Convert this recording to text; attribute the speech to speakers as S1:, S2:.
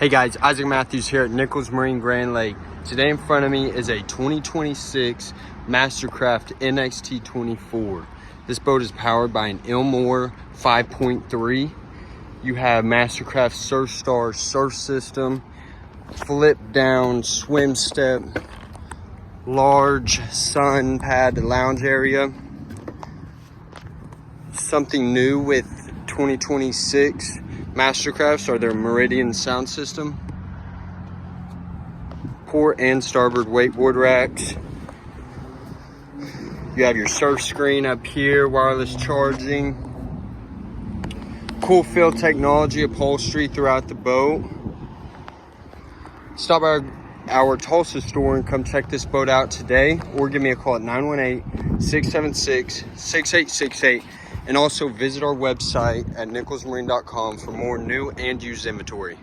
S1: Hey guys, Isaac Matthews here at Nichols Marine Grand Lake. Today in front of me is a 2026 MasterCraft NXT 24. This boat is powered by an Ilmor 5.3. You have MasterCraft SurfStar surf system, flip down swim step, large sun pad lounge area. Something new with 2026 MasterCrafts are their Meridian sound system, port and starboard wakeboard racks. You have your surf screen up here, wireless charging, cool fill technology, upholstery throughout the boat. Stop by our Tulsa store and come check this boat out today, or give me a call at 918-676-6868. And also visit our website at nicholsmarine.com for more new and used inventory.